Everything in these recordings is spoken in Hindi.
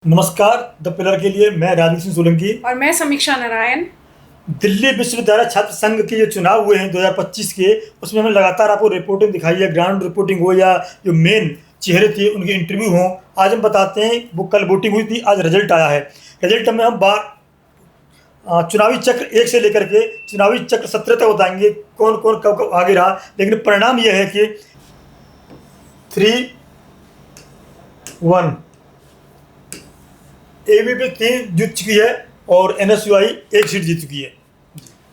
नमस्कार। द पिलर के लिए मैं राजवीर सिंह सोलंकी और मैं समीक्षा नारायण। दिल्ली विश्वविद्यालय छात्र संघ के जो चुनाव हुए हैं 2025 के, उसमें हमने लगातार आपको रिपोर्टिंग दिखाई है, ग्राउंड रिपोर्टिंग हो या जो मेन चेहरे थे उनके इंटरव्यू हों। आज हम बताते हैं, वो कल वोटिंग हुई थी, आज रिजल्ट आया है। रिजल्ट में हम चुनावी चक्र 1 से लेकर के चुनावी चक्र 17 तक बताएंगे कौन कौन कब कब आगे रहा। लेकिन परिणाम यह है कि 3-1 एबीपी 3 जीत चुकी है और एनएसयूआई 1 सीट जीत चुकी है।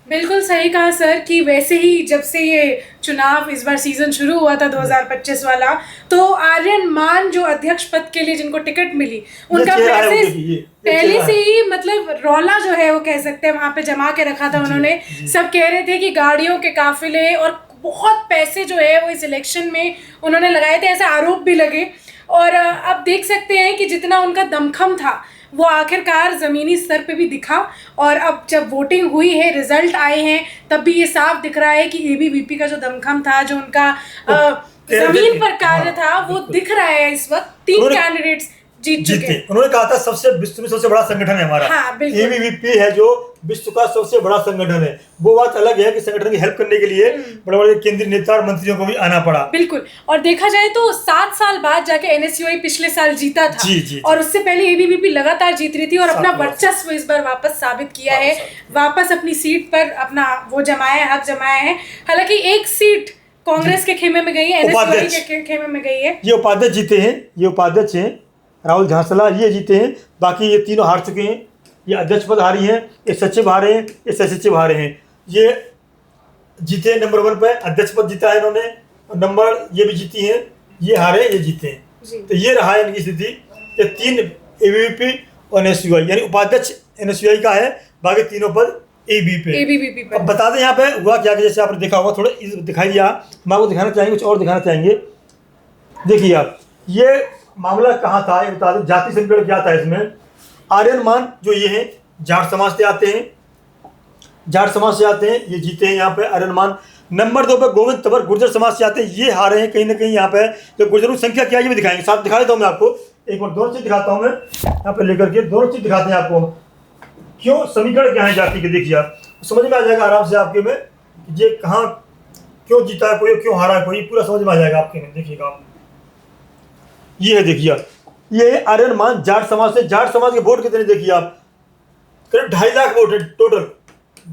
बिल्कुल सही कहा सर कि वैसे ही जब से ये चुनाव इस बार सीजन शुरू हुआ था 2025 वाला, तो आर्यन मान जो अध्यक्ष पद के लिए जिनको टिकट मिली, उनका पहले से ही मतलब रौला जो है वो कह सकते हैं वहां पे जमा के रखा था उन्होंने। सब कह रहे थे कि गाड़ियों के काफिले और बहुत पैसे जो है वो इस इलेक्शन में उन्होंने लगाए थे, ऐसे आरोप भी लगे। और अब देख सकते हैं कि जितना उनका दमखम था वो आखिरकार ज़मीनी स्तर पे भी दिखा। और अब जब वोटिंग हुई है, रिजल्ट आए हैं, तब भी ये साफ दिख रहा है कि एबीवीपी का जो दमखम था, जो उनका जमीन पर कार्य था, वो दिख रहा है। इस वक्त 3 कैंडिडेट्स जीत चुके। उन्होंने कहा था विश्व में सबसे बड़ा संगठन है हमारा। हाँ, एबीवीपी है जो विश्व का सबसे बड़ा संगठन है। वो बात अलग है कि संगठन की हेल्प करने के लिए बड़े बड़े केंद्रीय नेता और मंत्रियों को भी आना पड़ा। बिल्कुल। और देखा जाए तो 7 साल बाद जाके एनएसयूआई पिछले साल जीता था। जी। और उससे पहले एबीवीपी लगातार जीत रही थी और अपना वर्चस्व इस बार वापस साबित किया है, वापस अपनी सीट पर अपना वो जमाया है, हक जमाया है। हालांकि 1 सीट कांग्रेस के खेमे में गई है, एनएसयूआई के खेमे में गई है। ये उपाध्यक्ष जीते हैं, ये उपाध्यक्ष हैं राहुल झांसला, ये जीते हैं। बाकी ये तीनों हार चुके हैं। ये अध्यक्ष पद हारी हैं, ये सचिव हारे हैं, ये सचिव हारे हैं। ये जीते नंबर 1 पे, अध्यक्ष पद जीता है इन्होंने। नंबर ये भी जीती हैं, ये हारे, ये जीते हैं। तो ये रहा है इनकी स्थिति। ये 3 एबीवीपी और एनएसयूआई, यानी उपाध्यक्ष एनएसयूआई का है, बाकी तीनों पद एबीवीपी पे। अब बता दें यहाँ पे हुआ क्या कि जैसे आपने देखा होगा, थोड़ा दिखाई दिया, हम आपको दिखाना चाहेंगे, कुछ और दिखाना चाहेंगे। देखिए आप, ये मामला कहाँ था ये बता दें। जाति समीकरण क्या था इसमें। आर्यन मान जो ये हैं जाट समाज से आते हैं, ये जीते हैं यहाँ पे आर्यन मान। नंबर 2 पे गोविंद तंवर गुर्जर समाज से आते हैं, ये हारे हैं कहीं ना कहीं यहाँ पे। तो गुर्जरों की संख्या क्या है ये भी दिखाएंगे, साथ दिखा देता हूँ मैं आपको। एक बार दोनों चीज दिखाता हूँ मैं यहाँ पे लेकर के, दोनों चीज दिखाते हैं आपको। क्यों समीकरण क्या है जाति के, देखिए आप समझ में आ जाएगा आराम से आपके में, ये कहाँ क्यों जीता है कोई, क्यों हारा है कोई, पूरा समझ में आ जाएगा आपके में। देखिएगा आप, ये है देखिए आप, ये है आर्यन मान जाट समाज से। जाट समाज के वोट कितने देखिए आप, करीब 2.5 लाख वोट है टोटल।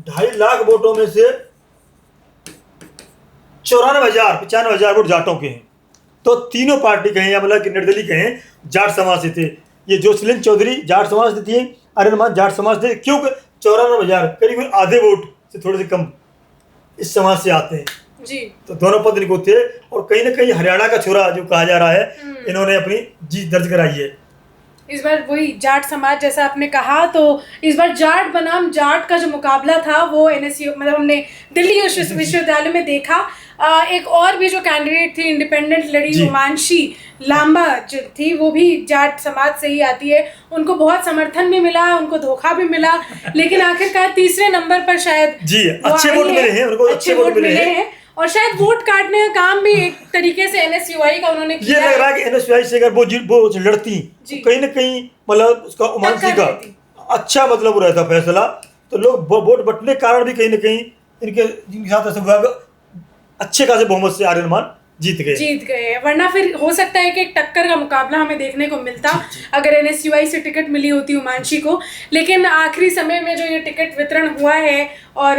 2.5 लाख वोटों में से 95,000 वोट जाटों के हैं। तो तीनों पार्टी कहें या मतलब कि निर्दलीय कहें, जाट समाज से थे। ये जोसलिन चौधरी जाट समाज से थी, आर्यन मान जाट समाज से। क्यों 94,000, करीब आधे वोट से थोड़े से कम इस समाज से आते हैं जी। तो दोनों पद इनको थे। और कहीं ना कहीं हरियाणा का छोरा जो कहा जा रहा है, इन्होंने अपनी जीत दर्ज कराई है इस बार। वही जाट समाज जैसा आपने कहा, तो इस बार जाट बनाम जाट का जो मुकाबला था वो एनएसयू मतलब हमने दिल्ली विश्वविद्यालय में देखा। एक और भी जो कैंडिडेट थी इंडिपेंडेंट लड़ी, हिमांशी लांबा जो थी, वो भी जाट समाज से ही आती है। उनको बहुत समर्थन भी मिला, उनको धोखा भी मिला, लेकिन आखिरकार तीसरे नंबर पर शायद अच्छे वोट मिले हैं उनको, अच्छे वोट मिले हैं। और शायद वोट काटने का काम भी एक तरीके से एनएसयूआई का उन्होंने किया। ये लग रहा है कि एनएसयूआई से अगर वो लड़ती तो कहीं ना कहीं मतलब उसका उमांशी का अच्छा मतलब रहता फैसला। तो लोग वोट बंटने के कारण भी कहीं ना कहीं जिनके साथ ऐसा हुआ, अच्छे खासे बहुमत से आर्यन मान जीत गए। वरना फिर हो सकता है कि एक टक्कर का मुकाबला हमें देखने को मिलता अगर एनएसयूआई से टिकट मिली होती उमांशी को। लेकिन आखिरी समय में जो ये टिकट वितरण हुआ है और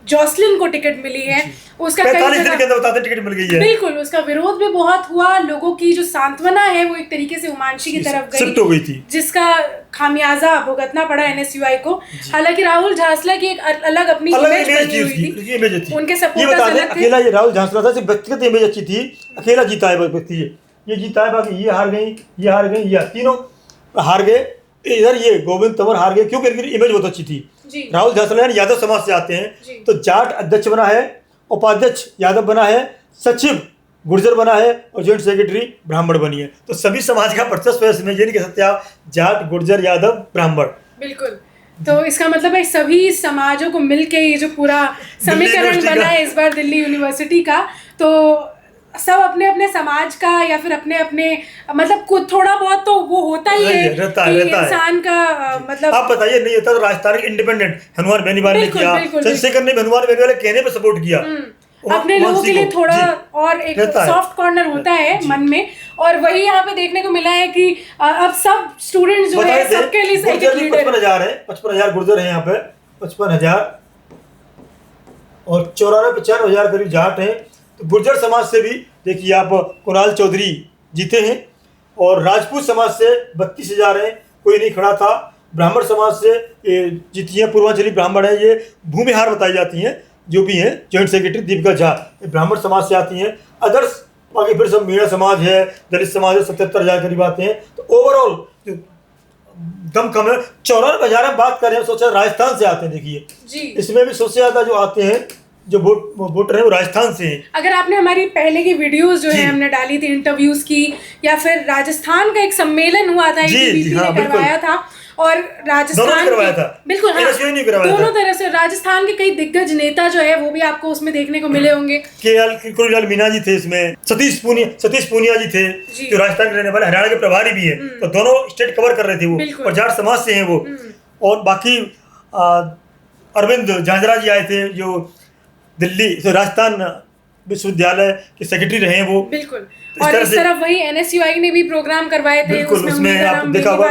जॉसलिन को टिकट मिली है, उसका 45 दिन के अंदर बताते टिकट मिल गई है। बिल्कुल, उसका विरोध भी बहुत हुआ। लोगों की जो सांत्वना है वो एक तरीके से उमांशी की तरफ गई थी, जिसका खामियाजा भुगतना पड़ा एनएसयूआई को। हालांकि राहुल झांसला की एक अलग अपनी इमेज बनी हुई थी, उनके सपोर्टर्स अलग थे। अकेला ये राहुल झांसला था, सिर्फ व्यक्तिगत इमेज अच्छी थी, अकेला जीता है व्यक्ति, ये जीता है, बाकी ये हार गई, ये तीनों हार गए। इधर ये गोविंद तंवर हार गए क्योंकि इनकी इमेज बहुत अच्छी थी। राहुल झांसला यादव समाज से आते हैं, तो जाट अध्यक्ष बना है, उपाध्यक्ष यादव बना है, सचिव गुर्जर बना है और जॉइंट सेक्रेटरी ब्राह्मण बनी है। तो सभी समाज का वर्चस्व है इसमें, ये नहीं कह सकते आप जाट गुर्जर यादव ब्राह्मण। बिल्कुल, तो इसका मतलब है सभी समाजों को मिलके ये जो पूरा समीकरण बना है इस बार दिल्ली यूनिवर्सिटी का, तो सब अपने अपने समाज का या फिर अपने अपने मतलब कुछ थोड़ा बहुत तो वो होता ही है रहता कि है इंसान का मतलब आप बताइए, नहीं होता तो राजस्थान के इंडिपेंडेंट हनुमान बेनीवाल ने बिल्कुल, किया, बिल्कुल, चंद्रशेखर ने हनुमान बेनीवाल के कहने पे सपोर्ट किया अपने लोगों के लिए थोड़ा और एक सॉफ्ट कॉर्नर होता है मन में। और वही यहाँ पे देखने को मिला है कि अब सब स्टूडेंट्स जो है सबके लिए एक एक लीडर 55,000 है, 55,000 गुर्जर है यहाँ पे, 55,000 और 94-95,000 करीब जाट हैं। तो गुर्जर समाज से भी देखिए आप कुणाल चौधरी जीते हैं, और राजपूत समाज से 32,000 हैं, कोई नहीं खड़ा था। ब्राह्मण समाज से जीती हैं, पूर्वांचली ब्राह्मण है, ये भूमिहार बताई जाती हैं जो भी हैं, जॉइंट सेक्रेटरी दीपिका झा, ये ब्राह्मण समाज से आती हैं। अदर्स बाकी फिर सब मीणा समाज है, दलित समाज है, 77,000 करीब आते हैं। तो ओवरऑल दम कम है। 94,000 हम बात कर रहे हैं, सोचा राजस्थान से आते हैं। देखिए इसमें भी सबसे ज्यादा जो आते हैं जो वोटर है वो राजस्थान से हैं। अगर आपने हमारी पहले की वीडियोस जो है हमने डाली थी इंटरव्यूज की, या फिर राजस्थान का एक सम्मेलन हुआ था ABP ने करवाया था, और राजस्थान बिल्कुल हाँ, दोनों तरह से राजस्थान के कई दिग्गज नेता जो है वो भी आपको उसमें देखने को मिले होंगे। KL मीना जी थे इसमें, सतीश पूनिया जी थे जो राजस्थान के रहने वाले, हरियाणा के प्रभारी भी है, तो दोनों स्टेट कवर कर रहे थे वो, और जाट समाज से हैं वो। और बाकी अरविंद झांझरा जी आए थे जो दिल्ली राजस्थान विश्वविद्यालय के सेक्रेटरी रहे हैं वो। बिल्कुल। और इस तरफ वही NSUI ने भी प्रोग्राम करवाए थे, उसमें आप देखा होगा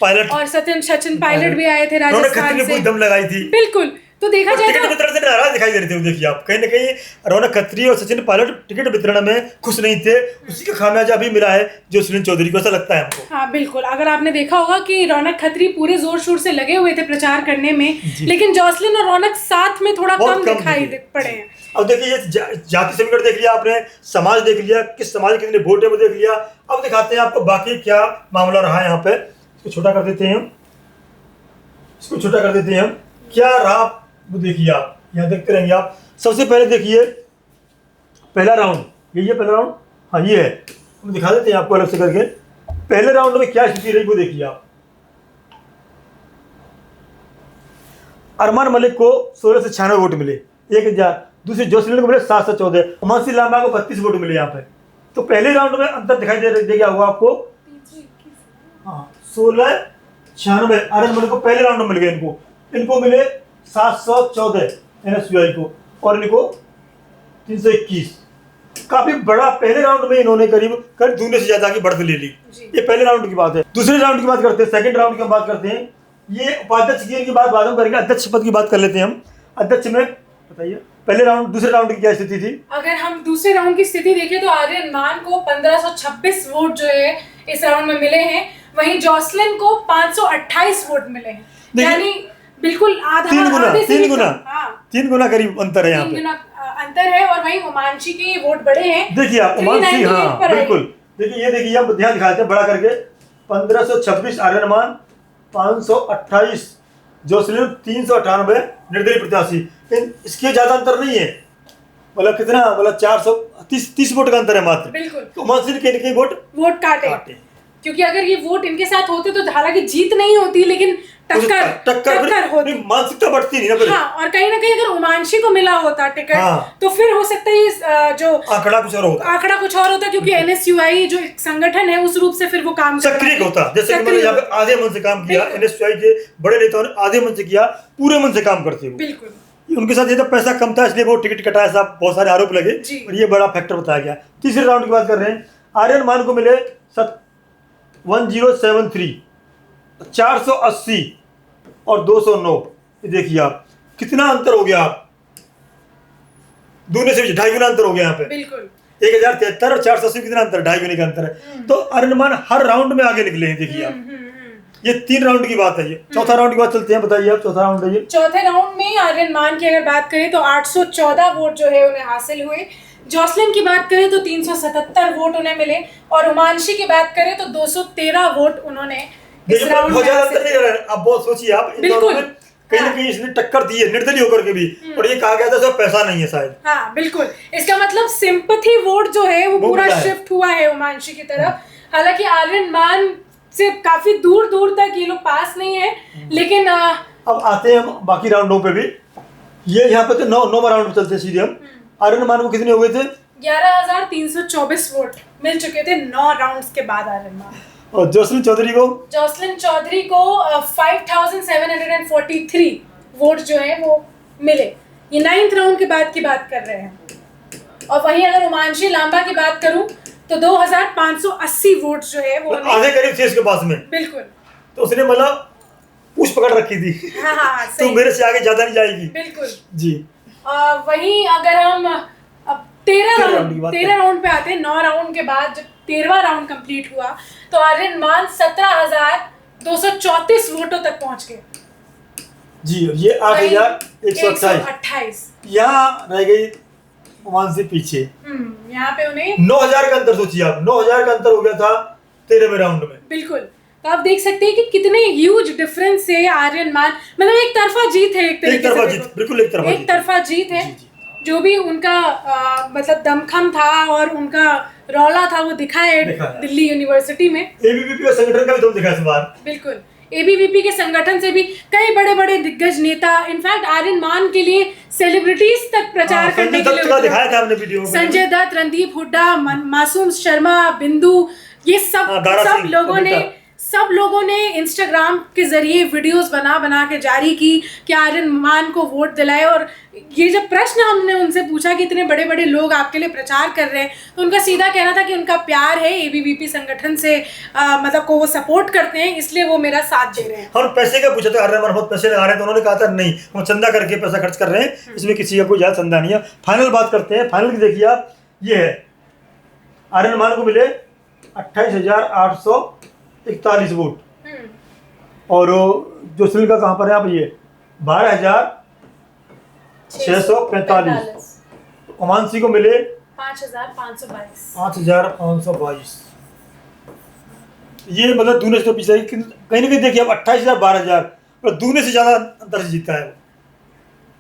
पायलट और सचिन पायलट भी आए थे राजस्थान से, दम लगाई थी। बिल्कुल। तो देखा जाए तो वितरण से नाराज दिखाई दे रहे थे। देखिए आप कहीं ना कहीं रौनक खत्री और सचिन पायलट टिकट वितरण में खुश नहीं थे, उसी का खामियाजा अभी मिला है जो सुनील चौधरी को, ऐसा लगता है हमको। हाँ बिल्कुल। अगर आपने देखा होगा कि रौनक खत्री पूरे जोर शोर से लगे हुए थे प्रचार करने में, लेकिन जॉसलिन और रौनक साथ में थोड़ा कम दिखाई पड़े हैं। अब देखिए ये जाति समीकरण देख लिया आपने, समाज देख लिया, किस समाज के कितने वोट है वो देख लिया। अब दिखाते हैं आपको बाकी क्या मामला रहा है यहाँ पे। इसको छोटा कर देते हैं हम, क्या रहा वो देखिए आप यहाँ देखते रहेंगे आप। सबसे पहले देखिए पहला राउंड, यही है पहला राउंड, हाँ ये है, हम दिखा देते हैं आपको अलग से करके। पहले राउंड में क्या स्थिति रही वो देखिए आप। अरमान मलिक को 1696 वोट मिले, 1,000। दूसरे जॉसलिन को मिले 714, मानसी लांबा को 32 वोट मिले यहाँ पे। तो पहले राउंड में अंतर दिखाई दे गया होगा आपको, हाँ 1696 अरमान मलिक को पहले राउंड में मिल गए, इनको मिले 714 NSUI को, और इनको 321। काफी बड़ा पहले राउंड में इन्होंने करीब दूने से ज्यादा की बढ़त ले ली। ये पहले राउंड की बात है। दूसरे राउंड की बात करते हैं, सेकंड राउंड की हम बात करते हैं। ये उपाध्यक्ष की बात बाद में करेंगे, अध्यक्ष पद की बात कर लेते हैं हम। अध्यक्ष में बताइए पहले राउंड दूसरे राउंड की क्या स्थिति थी। अगर हम दूसरे राउंड की स्थिति देखें तो आर्यन मान को 1526 वोट जो है इस राउंड में मिले हैं, वहीं जॉसलिन को 528 वोट मिले हैं, यानी बिल्कुल आधा, तीन गुना करीब अंतर है यहाँ पे, अंतर है। और वहीं उमांशी के वोट बड़े हैं। देखिए उमांशी, हाँ बिल्कुल। देखिए आप ध्यान दिखाते हैं बड़ा करके, 1526 आर्यन मान, 528 जॉसलिन, 398 निर्दलीय प्रत्याशी। इसके ज्यादा अंतर नहीं है, मतलब कितना, मतलब 430 वोट का अंतर है मात्र। बिल्कुल। तो उमांशी के वोट काटे, क्योंकि अगर ये वोट इनके साथ होते तो हालांकि जीत नहीं होती, लेकिन टक्कर होती, मानसिकता बढ़ती नहीं ना। हाँ, और कहीं ना कहीं अगर उमांशी को मिला होता टिकट, हाँ, तो फिर हो सकता है जो आंकड़ा कुछ और होता, क्योंकि NSUI जो एक संगठन है उस रूप से फिर वो काम सक्रिय होता। जैसे कि मैंने यहाँ पे आधे मन से काम किया, NSUI के बड़े नेताओं ने आधे मन से किया, पूरे मन से काम करते हो। बिल्कुल। उनके साथ ये तो पैसा कम था इसलिए वो टिकट कटाया, साहब बहुत सारे आरोप लगे, और ये बड़ा फैक्टर बताया गया। तीसरे राउंड की बात कर रहे हैं, आर्यन मान को मिले 1073, 480 और 209। देखिए आप कितना अंतर हो गया, आप दूने से 2.5 गुना अंतर हो गया यहाँ पे। बिल्कुल। 1073 और 480 कितना अंतर, 2.5 गुने का अंतर है। तो आर्यन हर राउंड में आगे निकले हैं। देखिए आप, ये 3 राउंड की बात है। ये चौथा राउंड की बात चलते हैं, बताइए आप चौथा राउंड है। ये चौथे राउंड में आर्यन मान की अगर बात करें तो 814 वोट जो है उन्हें हासिल हुए। जॉसलिन की बात करें तो 377 वोट उन्हें मिले, और उमांशी की बात करें तो 213 वोट उन्होंने इस राउंड में हासिल किए। अब बहुत सोचिए आप, बिल्कुल कहीं ना कहीं इसने टक्कर दी है निर्दलीय होकर के भी, और ये कहा गया था सब पैसा नहीं है शायद। हाँ बिल्कुल, इसका मतलब सिंपैथी वोट जो है वो पूरा शिफ्ट हुआ है उमांशी की तरफ। हालांकि आर्यन मान से काफी दूर दूर तक ये लोग पास नहीं है, लेकिन अब आते हैं हम बाकी राउंडों पे भी। ये यहाँ पे तो 9वां राउंड पे चलते हैं सीधे हम। आर्यन मान को कितने हो गए थे, 11,324 वोट मिल चुके थे 9 राउंड्स के बाद आर्यन मान। और जोसलिन चौधरी को 5,743 वोट जो है वो मिले। ये 9th राउंड के बाद की बात कर रहे हैं। और वहीं अगर उमांशी लांबा की बात करूं तो 2,580 वोट जो है वो आधे करीब थे इसके पास में। बिल्कुल। तो उसने मतलब पूछ पकड़ रखी थी। हाँ, तो मेरे से आगे ज्यादा नहीं जाएगी। बिल्कुल जी। वहीं अगर हम अब 13 राउंड पे आते हैं, 9 राउंड के बाद जब 13वां राउंड कंप्लीट हुआ तो आर्यन मान 17,234 वोटों तक पहुंच गए। जी, ये 8,128 यहाँ रह गई ओमान से पीछे। यहाँ पे उन्हें 9,000 का अंतर, सोचिए आप, 9,000 का अंतर हो गया था 13वें राउंड में। बिल्कुल। तो आप देख सकते हैं कि कितने ह्यूज डिफरेंस से आर्यन मान, मतलब एक तरफा जीत है, एक तरफा जीत, बिल्कुल एक तरफा जीत है। जो भी उनका मतलब दमखम था और उनका रौला था वो दिखाया दिल्ली यूनिवर्सिटी में। एबीवीपी का संगठन का भी दम दिखा इस बार। बिल्कुल। एबीवीपी के संगठन से भी कई बड़े बड़े दिग्गज नेता, इनफैक्ट आर्यन मान के लिए सेलिब्रिटीज तक प्रचार करने के लिए दिखाया था हमने वीडियो में। संजय दत्त, रणदीप हुड्डा, मासूम शर्मा, बिंदु, ये सब लोगों ने इंस्टाग्राम के जरिए वीडियोस बना के जारी की कि आर्यन मान को वोट दिलाए। और ये जब प्रश्न हमने उनसे पूछा कि इतने बड़े बड़े लोग आपके लिए प्रचार कर रहे हैं, तो उनका सीधा कहना था कि उनका प्यार है एबीवीपी संगठन से, मतलब को वो सपोर्ट करते हैं, इसलिए वो मेरा साथ दे रहे हैं। और पैसे का पूछा था, आर्यन मान बहुत पैसे लगा रहे हैं, तो उन्होंने कहा था नहीं, हम चंदा करके पैसा खर्च कर रहे हैं, इसमें किसी का कोई ज्यादा चंदा नहीं है। फाइनल बात करते हैं। फाइनल की देखिए आप, ये है आर्यन मान को मिले 28,841 वोट। और जोसलिन का कहाँ पर है आप, ये 12,645। ओमानसी को मिले 5,522। ये मतलब दूने से तो पीछे कहीं ना कहीं देखिए आप 28,000 12,000 और दूने से ज्यादा अंतर से जीता है।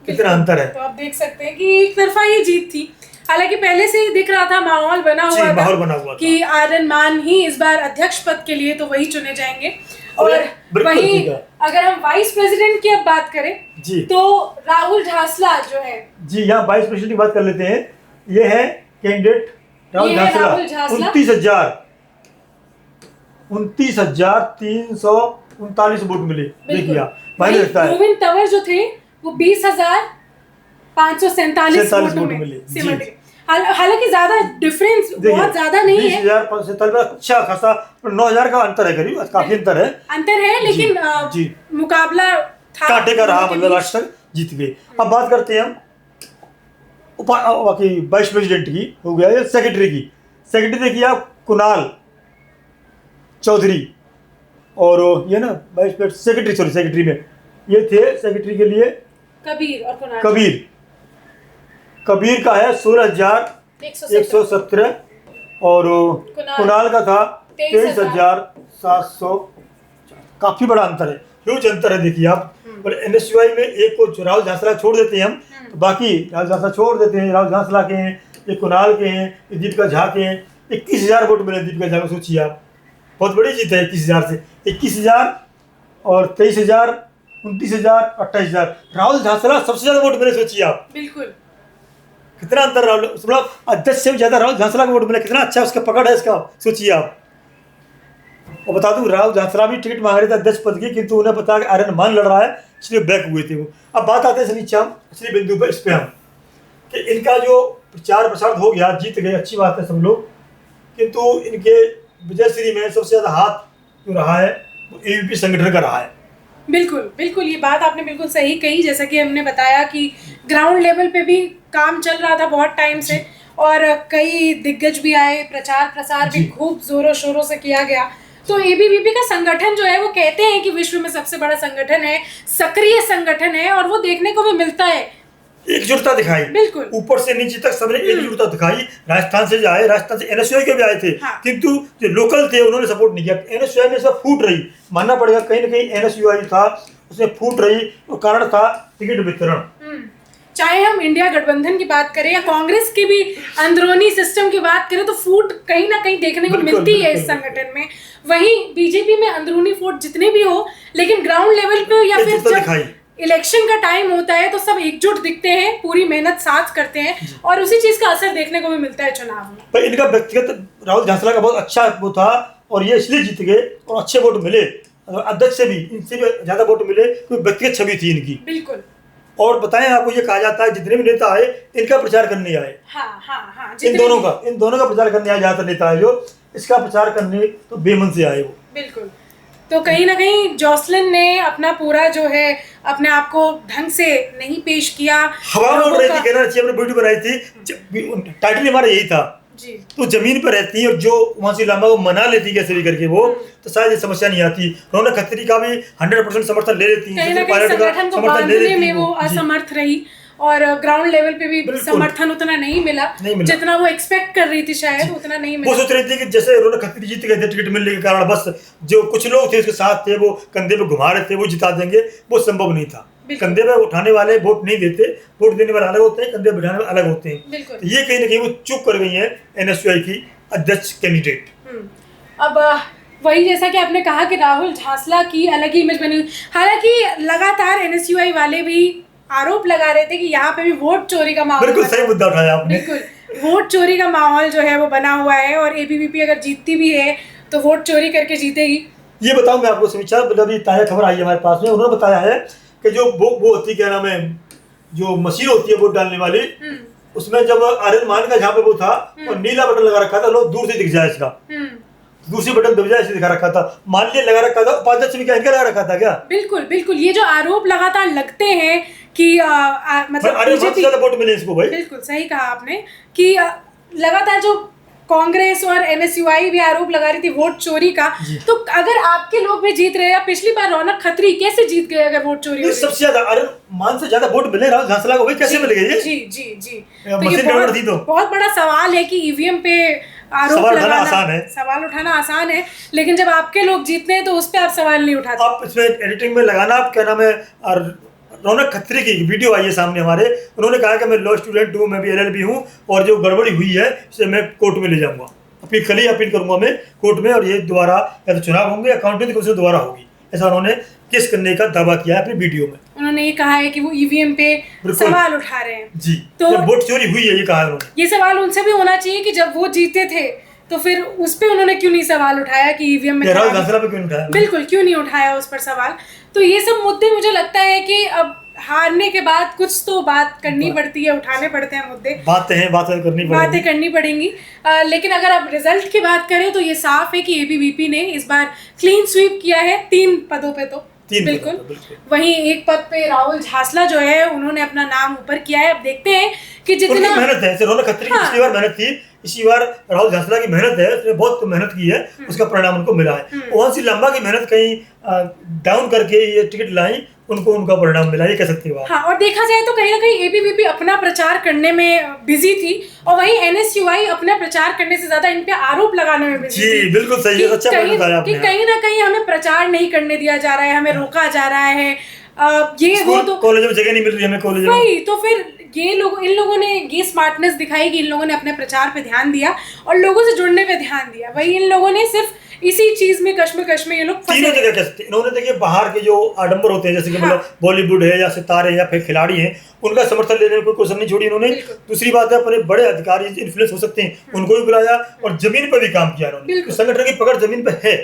कितना अंतर है। तो आप देख सकते हैं कि एक तरफा ये जीत थी। हालांकि पहले से ही दिख रहा था, माहौल बना हुआ था कि आर्यन मान ही इस बार अध्यक्ष पद के लिए तो वही चुने जाएंगे। और वहीं अगर हम वाइस प्रेसिडेंट की अब बात करें जी, तो राहुल झासला जो है, जी यहाँ वाइस प्रेसिडेंट की बात कर लेते हैं। ये है कैंडिडेट राहुल झासला। 29,339 वोट मिले। देखिए आप, गोविंद तंवर जो थे वो 20,547 वोट मिले। हालांकि ज्यादा डिफरेंस बहुत ज्यादा नहीं है, 20,547 अच्छा खासा 9,000 का अंतर है, करीब काफी अंतर है, लेकिन मुकाबला कांटे का रहा, मतलब लास्ट तक जीत गए। अब बात करते हैं हम बाकी वाइस प्रेसिडेंट की, हो गया ये सेक्रेटरी की। सेक्रेटरी देखिए आप, कुणाल चौधरी, और ये ना वाइस सेक्रेटरी में ये थे सेक्रेटरी के लिए कबीर का है 16,117 और कुणाल का था 23,700। काफी बड़ा अंतर है, ह्यूज अंतर है। देखिए आप, और एनएसयूआई में एक को राहुल झांसला छोड़ देते हैं हम, तो बाकी राहुल झांसला छोड़ देते हैं, राहुल झांसला के हैं, ये कुणाल के हैं, ये दीपिका झा के हैं। 21,000 वोट मिले दीपिका झा को, सोचिए आप, बहुत बड़ी जीत है 21,000 से। 21,000 और 23,000, 29,000, 28,000। राहुल झांसला सबसे ज्यादा वोट मिले, सोचिए आप। बिल्कुल, कितना अंतर राहुल, मतलब अध्यक्ष से ज्यादा राहुल झांसला को वोट मिला, कितना अच्छा उसका पकड़ है इसका, सोचिए आप। और बता दूं, राहुल झांसला भी टिकट मांग रहे थे अध्यक्ष पद की, किंतु उन्हें पता कि आर्यन मान लड़ रहा है, इसलिए बैक हुए थे वो। अब बात आते हैं असली बिंदु पर, इस पे हम कि इनका जो प्रचार प्रसार हो गया, जीत गए, अच्छी बात है सब लोग, किंतु इनके विजयश्री में सबसे ज्यादा हाथ जो रहा है वो एबीवीपी संगठन का रहा है। बिल्कुल ये बात आपने बिल्कुल सही कही। जैसा कि हमने बताया कि ग्राउंड लेवल पे भी काम चल रहा था बहुत टाइम से, और कई दिग्गज भी आए, प्रचार प्रसार भी खूब जोरों शोरों से किया गया। तो एबीवीपी का संगठन जो है वो कहते हैं कि विश्व में सबसे बड़ा संगठन है, सक्रिय संगठन है, और वो देखने को भी मिलता है। एकजुटता दिखाई, बिल्कुल ऊपर से नीचे तक सबने एकजुटता दिखाई। राजस्थान से आए, राजस्थान से एनएसयूआई के भी आए थे, किंतु जो लोकल थे उन्होंने सपोर्ट नहीं किया। एनएसयूआई में सब फूट रही, मानना पड़ेगा, कहीं ना कहीं एनएसयूआई था उसमें फूट रही, और कारण था टिकट वितरण। चाहे हम इंडिया गठबंधन की बात करें या कांग्रेस की भी अंदरूनी सिस्टम की बात करें, तो फूट कहीं ना कहीं देखने को मिलती है इस संगठन में। वहीं बीजेपी में अंदरूनी फूट जितने भी हो, लेकिन ग्राउंड लेवल पे या फिर इलेक्शन का टाइम होता है तो सब एकजुट दिखते हैं, पूरी मेहनत साथ करते हैं और उसी चीज का असर देखने को भी मिलता है चुनाव में। पर इनका व्यक्तिगत राहुल झांसला का बहुत अच्छा वो था और ये इसलिए जीत गए और अच्छे वोट मिले, अध्यक्ष से भी इनसे भी ज्यादा वोट मिले, क्योंकि व्यक्तिगत छवि थी इनकी। बिल्कुल। और बताएं, आपको ये कहा जाता है जितने भी नेता आए इनका प्रचार करने आए। हाँ, इन दोनों का प्रचार करने आए, ज्यादातर नेता है जो इसका प्रचार करने तो बेमन से आए वो। बिल्कुल। तो कहीं ना कहीं जॉसलिन ने अपना पूरा जो है अपने आप को ढंग से नहीं पेश किया। हवा में उड़ रही थी, कहना चाहिए, अपनी वीडियो बनाई थी, टाइटल हमारा यही था जी। तो जमीन पर रहती है और जो वहां से लामा को मना लेती कैसे भी करके वो, तो शायद ये समस्या नहीं आती। रौनक खत्री का भी 100% समर्थन ले लेती है, संगठन को बांधने में वो असमर्थ रही और ग्राउंड लेवल पे भी समर्थन उतना नहीं मिला जितना वो एक्सपेक्ट कर रही थी, शायद उतना नहीं मिला। वो सोच रही थी कि जैसे रौनक खत्री जीत गए थे टिकट मिलने के कारण, बस जो कुछ लोग थे उसके साथ थे वो कंधे पे घुमा रहे थे, वो जिता देंगे, वो संभव नहीं था। कंधे पे उठाने वाले वोट नहीं देते, वोट देने वाले अलग होते हैं, कंधे बिठाने वाले अलग होते हैं। तो ये कहीं ना कहीं वो चूक कर गई है NSUI की अध्यक्ष कैंडिडेट। अब वही जैसा कि आपने कहा कि राहुल झांसला की अलग ही इमेज बनी हुई, हालांकि लगातार NSUI वाले भी आरोप लगा रहे थे कि यहाँ पे भी वोट चोरी का माहौल। बिल्कुल सही मुद्दा उठाया आपने। बिल्कुल, वोट चोरी का माहौल जो है वो बना हुआ है और ABVP अगर जीतती भी है तो वोट चोरी करके जीतेगी। ये बताऊं मैं आपको समीक्षा, अभी ताजा खबर आई है हमारे पास में, उन्होंने बताया है कि जो वो होती, क्या नाम है, जो मशीन होती है वोट डालने वाली, उसमें जब आर्यन मान का जहाँ पे वो था और नीला बटन लगा रखा था, लोग दूर से दिख जाए इसका, दूसरी बटन दब जाए ऐसे दिखा रखा था, मान लिया लगा रखा था, उपाध्यक्ष भी क्या इनका लगा रखा था क्या? बिल्कुल, ये जो आरोप लगातार लगते हैं कि मतलब बीजेपी वोट मिले इसको भाई। बिल्कुल सही कहा आपने कि लगातार जो कांग्रेस और NSUI भी आरोप लगा रही थी वोट चोरी का, तो अगर आपके लोग भी जीत रहे हैं, पिछली बार रौनक खत्री कैसे जीत गए अगर वोट चोरी? सबसे ज्यादा आर्यन मान से ज्यादा वोट मिले राहुल झांसला को, भाई कैसे मिल गए? जी। तो ये बहुत बड़ा सवाल है कि EVM पे आरोप लगाना सवाल उठाना आसान है, लेकिन जब आपके लोग जीतते हैं तो उस पर आप सवाल नहीं उठाते। आप इसमें एडिटिंग में लगाना, आप क्या नाम है, रौनक खत्री की वीडियो आई है सामने हमारे, उन्होंने कहा कि मैं लॉ स्टूडेंट हूँ, मैं भी LLB हूँ और जो गड़बड़ी हुई है इसे मैं कोर्ट में ले जाऊंगा, अपील करूंगा मैं कोर्ट में, और ये दोबारा या तो चुनाव होंगे या काउंटिंग कमीशन दोबारा होगी, ऐसा उन्होंने केस करने का दावा किया है अपनी वीडियो में। उन्होंने ये कहा है कि वो EVM पे सवाल उठा रहे हैं जी, तो वोट चोरी हुई है ये कहा उन्होंने। ये सवाल उनसे भी होना चाहिए कि जब वो जीते थे तो फिर उस पे उन्होंने क्यों नहीं सवाल उठाया कि EVM में राहुल झांसला पे क्यों नहीं उठाया? बिल्कुल क्यों नहीं उठाया उस पर सवाल। तो ये सब मुद्दे मुझे लगता है कि अब हारने के बाद कुछ तो बात करनी पड़ती है, उठाने पड़ते हैं मुद्दे, बातें करनी पड़ेंगी। लेकिन अगर आप रिजल्ट की बात करें तो ये साफ है कि ABVP ने इस बार क्लीन स्वीप किया है 3 पदों पे, तो बिल्कुल। वहीं एक पद पे राहुल झांसला जो है उन्होंने अपना नाम ऊपर किया है। अब देखते हैं कि जितना मेहनत है, रौनक खत्री की पिछली बार मेहनत थी, इसी बार राहुल झांसला की मेहनत है, उसने बहुत मेहनत की है, उसका परिणाम उनको मिला है। वहां से लंबा की मेहनत कहीं डाउन करके ये टिकट लाई, उनको उनका परिणाम मिला, ये कह सकते हो। हाँ, और देखा जाए तो कहीं ना कहीं ABVP अपना प्रचार करने में बिजी थी और वहीं NSUI अपना प्रचार करने से ज्यादा इन पे आरोप लगाने में बिजी थी। बिल्कुल सही है, अच्छा पॉइंट बताया आपने। कहीं ना कहीं हमें प्रचार नहीं करने दिया जा रहा है, हमें रोका जा रहा है, ये वो तो कॉलेज में जगह नहीं मिल रही हमें कॉलेज में। वही तो फिर इन लोगों ने ये स्मार्टनेस दिखाई कि इन लोगों ने अपने प्रचार पे ध्यान दिया और लोगों से जुड़ने पे ध्यान दिया। वही इन लोगों ने सिर्फ इसी चीज में कश्मकश में ये लोग तीनों जगह कह सकते हैं। इन्होंने देखिए बाहर के जो आडंबर होते हैं, जैसे कि मतलब बॉलीवुड है या सितारे या फिर खिलाड़ी हैं, उनका समर्थन लेने में कोई कसर नहीं छोड़ी इन्होंने। दूसरी बात है, अपने बड़े अधिकारी इन्फ्लुएंस हो सकते हैं, उनको भी बुलाया और जमीन पर भी काम किया इन्होंने। तो संगठन की पकड़ जमीन पर है।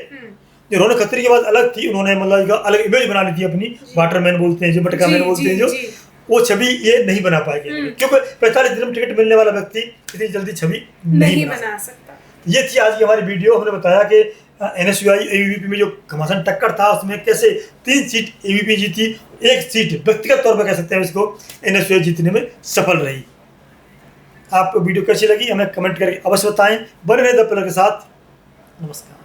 जो रौनक खत्री की बात अलग थी, उन्होंने मतलब अलग इमेज बना ली थी अपनी, वाटरमैन बोलते हैं जो, मटका मैन बोलते हैं जो, वो छवि ये नहीं बना पाएगी क्योंकि 45 दिन में टिकट मिलने वाला व्यक्ति इतनी जल्दी छवि नहीं बना सकता। ये थी आज की हमारी वीडियो। हमने बताया कि NSUI ABVP में जो घमासान टक्कर था उसमें कैसे 3 सीट ABVP जीती, 1 सीट व्यक्तिगत तौर पर कह सकते हैं इसको NSUI जीतने में सफल रही। आपको वीडियो कैसी लगी हमें कमेंट करके अवश्य बताएं। बने रहे द पिलर के साथ। नमस्कार।